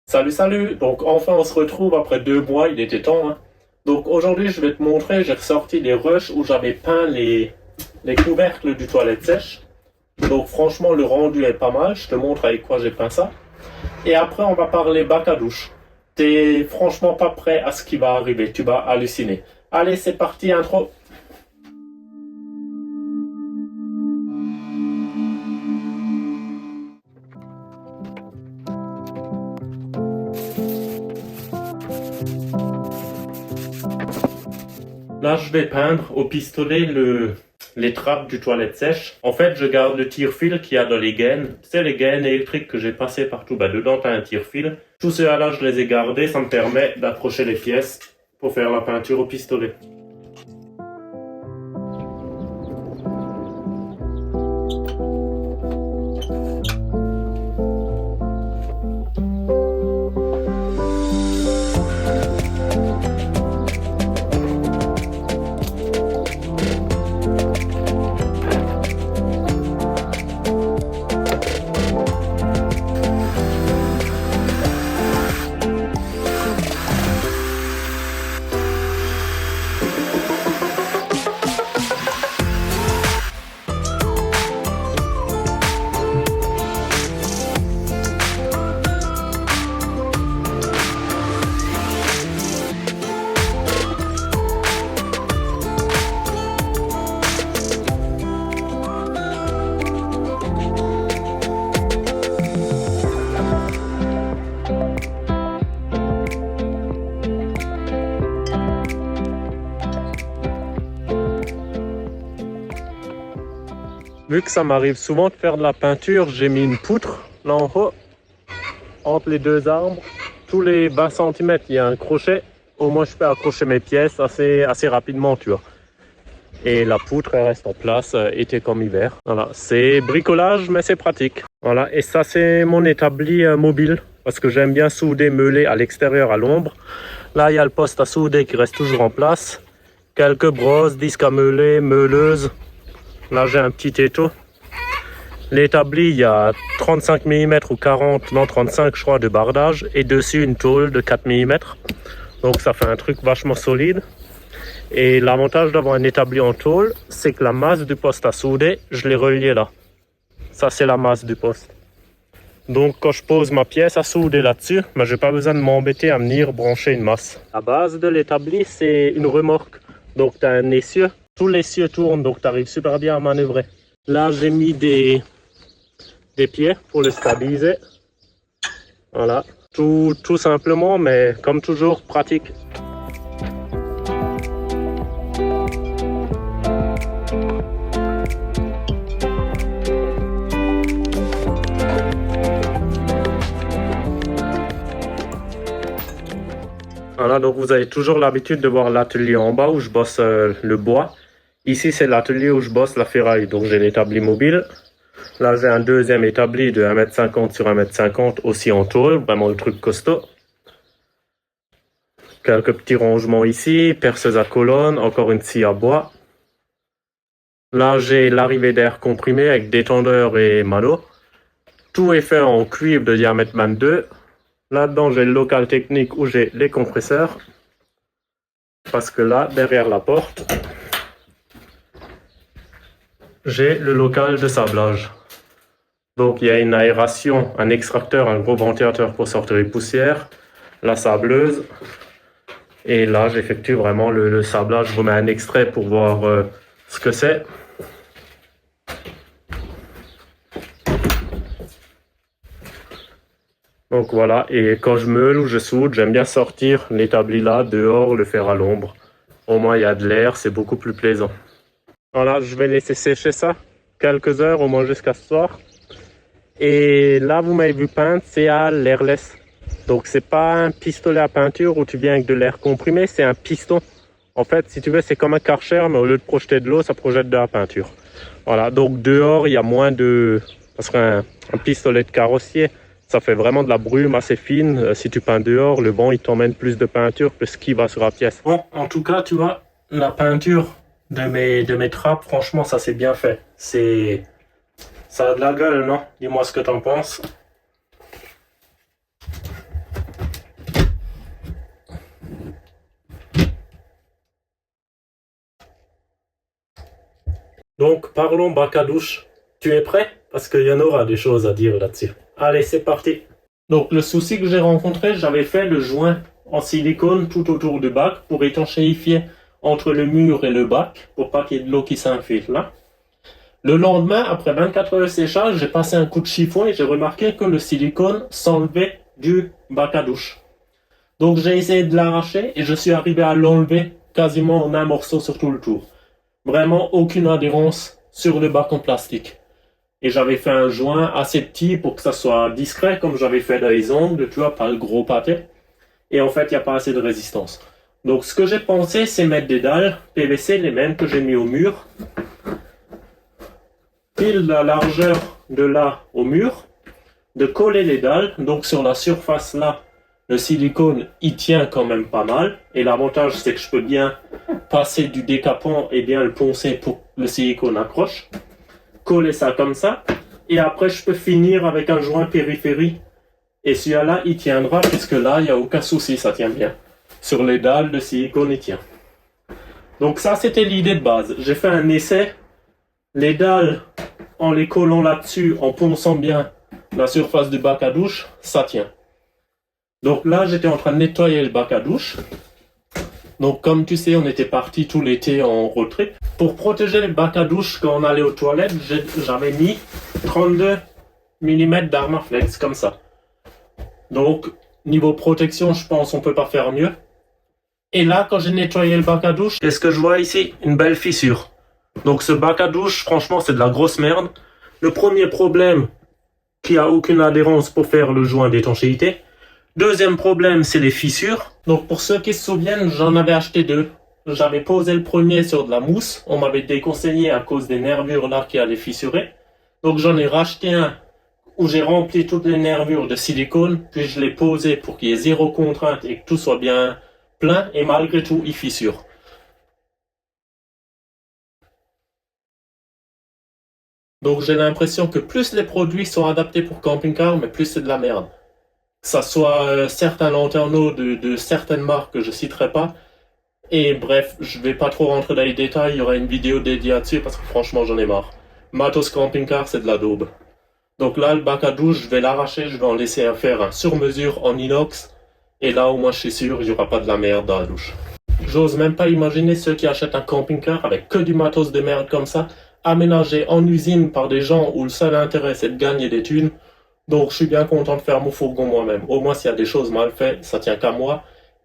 Salut, salut! Donc enfin on se retrouve après 2 mois, il était temps, hein. Donc aujourd'hui je vais te montrer, j'ai ressorti les rushs où j'avais peint les couvercles du toilette sèche. Donc franchement le rendu est pas mal, je te montre avec quoi j'ai peint ça. Et après on va parler bac à douche. T'es franchement pas prêt à ce qui va arriver, tu vas halluciner. Allez c'est parti, intro! Là, je vais peindre au pistolet les trappes du toilette sèche. En fait, je garde le tire-fil qu'il y a dans les gaines. C'est les gaines électriques que j'ai passées partout. Dedans, tu as un tire-fil. Tous ceux-là, je les ai gardés. Ça me permet d'accrocher les pièces pour faire la peinture au pistolet. Vu que ça m'arrive souvent de faire de la peinture, j'ai mis une poutre là en haut, entre les deux arbres. Tous les 20 cm, il y a un crochet. Au moins, je peux accrocher mes pièces assez rapidement, tu vois. Et la poutre, elle reste en place, été comme hiver. Voilà, c'est bricolage, mais c'est pratique. Voilà, et ça, c'est mon établi mobile, parce que j'aime bien souder, meuler à l'extérieur, à l'ombre. Là, il y a le poste à souder qui reste toujours en place. Quelques brosses, disques à meuler, meuleuses. Là, j'ai un petit étau. L'établi, il y a 35 mm ou 40, non 35 je crois, de bardage. Et dessus, une tôle de 4 mm. Donc, ça fait un truc vachement solide. Et l'avantage d'avoir un établi en tôle, c'est que la masse du poste à souder, je l'ai relié là. Ça, c'est la masse du poste. Donc, quand je pose ma pièce à souder là-dessus, je n'ai pas besoin de m'embêter à venir brancher une masse. La base de l'établi, c'est une remorque. Donc, tu as un essieu. Tous les essieux tournent, donc tu arrives super bien à manœuvrer. Là, j'ai mis des pieds pour le stabiliser. Voilà, tout simplement, mais comme toujours, pratique. Voilà, donc vous avez toujours l'habitude de voir l'atelier en bas où je bosse le bois. Ici, c'est l'atelier où je bosse la ferraille, donc j'ai l'établi mobile. Là, j'ai un deuxième établi de 1,50 m sur 1,50 m, aussi en tôle, vraiment le truc costaud. Quelques petits rangements ici, perceuse à colonne, encore une scie à bois. Là, j'ai l'arrivée d'air comprimé avec détendeur et mano. Tout est fait en cuivre de diamètre 22. Là-dedans, j'ai le local technique où j'ai les compresseurs. Parce que là, derrière la porte, j'ai le local de sablage. Donc il y a une aération, un extracteur, un gros ventilateur pour sortir les poussières, la sableuse. Et là, j'effectue vraiment le sablage. Je vous mets un extrait pour voir ce que c'est. Donc voilà, et quand je meule ou je soude, j'aime bien sortir l'établi là, dehors, le faire à l'ombre. Au moins il y a de l'air, c'est beaucoup plus plaisant. Voilà, je vais laisser sécher ça quelques heures, au moins jusqu'à ce soir. Et là, vous m'avez vu peindre, c'est à l'airless. Donc c'est pas un pistolet à peinture où tu viens avec de l'air comprimé, c'est un piston. En fait, si tu veux, c'est comme un Karcher, mais au lieu de projeter de l'eau, ça projette de la peinture. Voilà, donc dehors, il y a moins de... Parce qu'un pistolet de carrossier, ça fait vraiment de la brume assez fine. Si tu peins dehors, le vent, il t'emmène plus de peinture que ce qui va sur la pièce. Bon, en tout cas, tu vois, la peinture de mes trappes, franchement, ça c'est bien fait. Ça a de la gueule, non? Dis-moi ce que t'en penses. Donc parlons bac à douche. Tu es prêt? Parce qu'il y en aura des choses à dire là-dessus. Allez, c'est parti. Donc le souci que j'ai rencontré, j'avais fait le joint en silicone tout autour du bac pour étanchéifier entre le mur et le bac pour pas qu'il y ait de l'eau qui s'infiltre là. Le lendemain, après 24 heures de séchage, j'ai passé un coup de chiffon et j'ai remarqué que le silicone s'enlevait du bac à douche. Donc j'ai essayé de l'arracher et je suis arrivé à l'enlever quasiment en un morceau sur tout le tour. Vraiment aucune adhérence sur le bac en plastique. Et j'avais fait un joint assez petit pour que ça soit discret, comme j'avais fait dans les ongles, tu vois, pas le gros pâté. Et en fait, il n'y a pas assez de résistance. Donc ce que j'ai pensé, c'est mettre des dalles PVC, les mêmes que j'ai mis au mur. Pile la largeur de là au mur, de coller les dalles. Donc sur la surface là, le silicone, il tient quand même pas mal. Et l'avantage, c'est que je peux bien passer du décapant et bien le poncer pour que le silicone accroche. Coller ça comme ça. Et après, je peux finir avec un joint périphérie. Et celui-là, il tiendra, puisque là, il n'y a aucun souci, ça tient bien. Sur les dalles, le silicone, il tient. Donc ça, c'était l'idée de base. J'ai fait un essai. Les dalles, en les collant là-dessus, en ponçant bien la surface du bac à douche, ça tient. Donc là, j'étais en train de nettoyer le bac à douche. Donc comme tu sais, on était parti tout l'été en road trip. Pour protéger le bac à douche quand on allait aux toilettes, j'avais mis 32 mm d'Armaflex, comme ça. Donc, niveau protection, je pense qu'on peut pas faire mieux. Et là, quand j'ai nettoyé le bac à douche, qu'est-ce que je vois ici? Une belle fissure. Donc ce bac à douche, franchement, c'est de la grosse merde. Le premier problème, qu'il n'y a aucune adhérence pour faire le joint d'étanchéité. Deuxième problème, c'est les fissures. Donc pour ceux qui se souviennent, j'en avais acheté deux. J'avais posé le premier sur de la mousse. On m'avait déconseillé à cause des nervures là qui allaient fissurer. Donc j'en ai racheté un où j'ai rempli toutes les nervures de silicone, puis je l'ai posé pour qu'il y ait zéro contrainte et que tout soit bien plein, et malgré tout, il fissure. Donc j'ai l'impression que plus les produits sont adaptés pour camping-car, mais plus c'est de la merde. Que ça soit certains lanterneaux de certaines marques que je citerai pas. Et bref, je vais pas trop rentrer dans les détails, il y aura une vidéo dédiée là-dessus parce que franchement j'en ai marre. Matos camping-car, c'est de la daube. Donc là, le bac à douche, je vais l'arracher, je vais en laisser faire un sur-mesure en inox. Et là, au moins, je suis sûr, il n'y aura pas de la merde dans la douche. J'ose même pas imaginer ceux qui achètent un camping-car avec que du matos de merde comme ça, aménagé en usine par des gens où le seul intérêt c'est de gagner des thunes. Donc je suis bien content de faire mon fourgon moi-même. Au moins, s'il y a des choses mal faites, ça tient qu'à moi.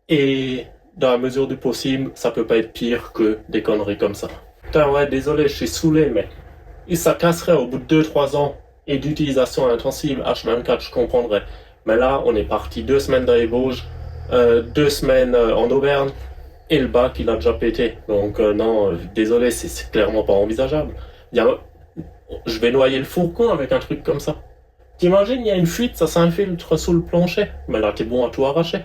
Et dans la mesure du possible, ça peut pas être pire que des conneries comme ça. Putain, ouais, désolé, je suis saoulé, mais ça casserait au bout de 2-3 ans. Et d'utilisation intensive H24, je comprendrais. Mais là, on est parti 2 semaines dans les Vosges, 2 semaines en Auvergne, et le bac, il a déjà pété. Donc non, désolé, c'est clairement pas envisageable. Je vais noyer le fourgon avec un truc comme ça. T'imagines, il y a une fuite, ça s'infiltre sous le plancher. Mais là, t'es bon à tout arracher.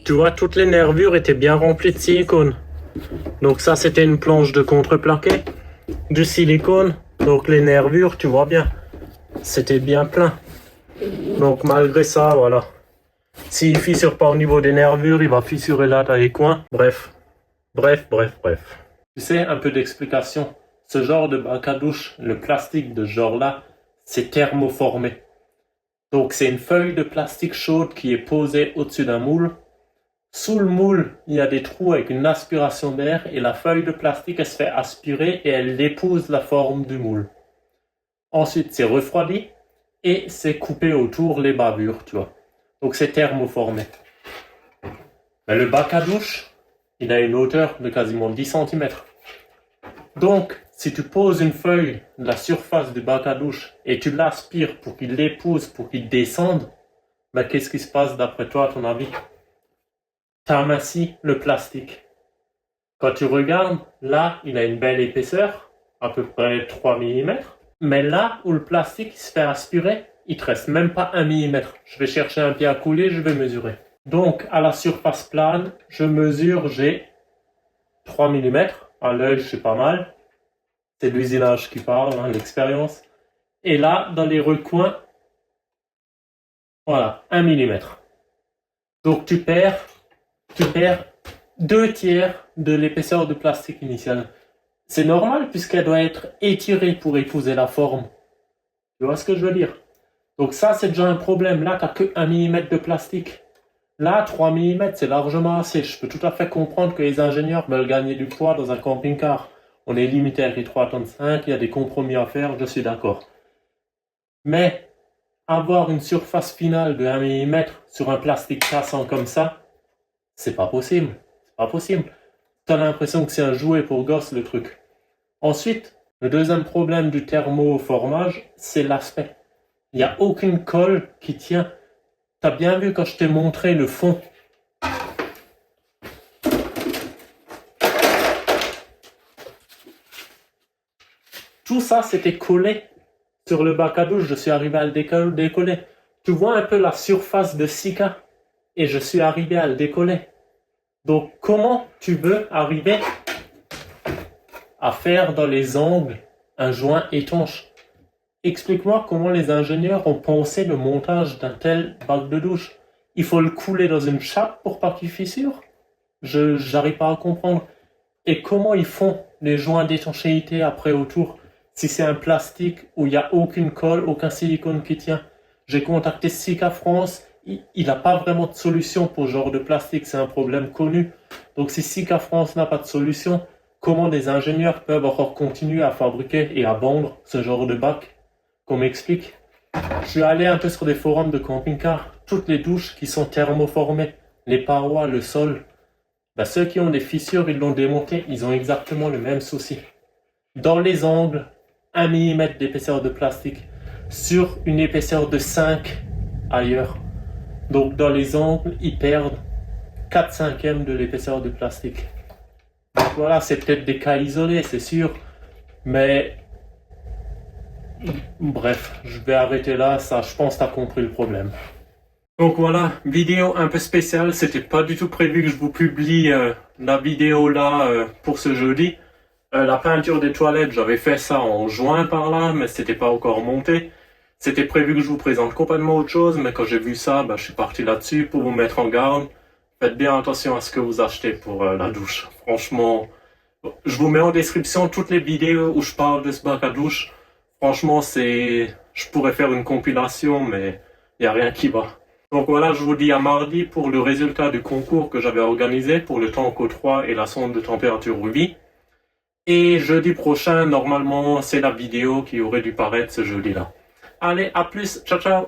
Tu vois, toutes les nervures étaient bien remplies de silicone. Donc ça, c'était une planche de contreplaqué, du silicone. Donc les nervures, tu vois bien, c'était bien plein. Donc malgré ça, voilà. S'il fissure pas au niveau des nervures, il va fissurer là dans les coins. Bref. Tu sais, un peu d'explication. Ce genre de bac à douche, le plastique de ce genre-là, c'est thermoformé. Donc c'est une feuille de plastique chaude qui est posée au-dessus d'un moule. Sous le moule, il y a des trous avec une aspiration d'air et la feuille de plastique, elle se fait aspirer et elle épouse la forme du moule. Ensuite, c'est refroidi et c'est coupé autour les bavures, tu vois. Donc c'est thermoformé. Mais le bac à douche, il a une hauteur de quasiment 10 cm. Donc, si tu poses une feuille de la surface du bac à douche et tu l'aspires pour qu'il l'épouse, pour qu'il descende, ben qu'est-ce qui se passe d'après toi, à ton avis? T'amincis le plastique. Quand tu regardes, là, il a une belle épaisseur, à peu près 3 mm. Mais là où le plastique se fait aspirer, il te reste même pas 1 mm. Je vais chercher un pied à couler, je vais mesurer. Donc, à la surface plane, je mesure, j'ai 3 mm. À l'œil, c'est pas mal. C'est l'usinage qui parle, hein, l'expérience. Et là, dans les recoins, voilà, 1 mm. Donc, tu perds 2/3 de l'épaisseur de plastique initiale. C'est normal puisqu'elle doit être étirée pour épouser la forme. Tu vois ce que je veux dire? Donc ça, c'est déjà un problème. Là, tu n'as que 1 mm de plastique. Là, 3 mm, c'est largement assez. Je peux tout à fait comprendre que les ingénieurs veulent gagner du poids dans un camping-car. On est limité avec les 3,5 tonnes, il y a des compromis à faire, je suis d'accord. Mais avoir une surface finale de 1 mm sur un plastique cassant comme ça, c'est pas possible. C'est pas possible. T'as l'impression que c'est un jouet pour gosse, le truc. Ensuite, le deuxième problème du thermoformage, c'est l'aspect. Il n'y a aucune colle qui tient. T'as bien vu quand je t'ai montré le fond. Tout ça, c'était collé sur le bac à douche. Je suis arrivé à le décoller. Tu vois un peu la surface de Sika et je suis arrivé à le décoller. Donc, comment tu veux arriver à faire dans les angles un joint étanche? Explique-moi comment les ingénieurs ont pensé le montage d'un tel bac de douche. Il faut le couler dans une chape pour pas qu'il fissure? J'arrive pas à comprendre. Et comment ils font les joints d'étanchéité après autour si c'est un plastique où il n'y a aucune colle, aucun silicone qui tient? J'ai contacté Sika France, il n'a pas vraiment de solution pour ce genre de plastique, c'est un problème connu. Donc si Sika France n'a pas de solution, comment des ingénieurs peuvent encore continuer à fabriquer et à vendre ce genre de bac? Qu'on m'explique. Je suis allé un peu sur des forums de camping-car, toutes les douches qui sont thermoformées, les parois, le sol. Ceux qui ont des fissures, ils l'ont démonté, ils ont exactement le même souci. Dans les angles, 1 mm d'épaisseur de plastique, sur une épaisseur de 5 ailleurs. Donc dans les angles, ils perdent 4/5 de l'épaisseur de plastique. Donc voilà, c'est peut-être des cas isolés, c'est sûr, mais bref, je vais arrêter là, ça, je pense que tu as compris le problème. Donc voilà, vidéo un peu spéciale, c'était pas du tout prévu que je vous publie la vidéo là pour ce jeudi. La peinture des toilettes, j'avais fait ça en juin par là, mais c'était pas encore monté. C'était prévu que je vous présente complètement autre chose, mais quand j'ai vu ça, je suis parti là-dessus pour vous mettre en garde. Faites bien attention à ce que vous achetez pour la douche. Franchement, je vous mets en description toutes les vidéos où je parle de ce bac à douche. Franchement, je pourrais faire une compilation, mais il n'y a rien qui va. Donc voilà, je vous dis à mardi pour le résultat du concours que j'avais organisé pour le Tanko 3 et la sonde de température Ruby. Et jeudi prochain, normalement, c'est la vidéo qui aurait dû paraître ce jeudi-là. Allez, à plus, ciao ciao!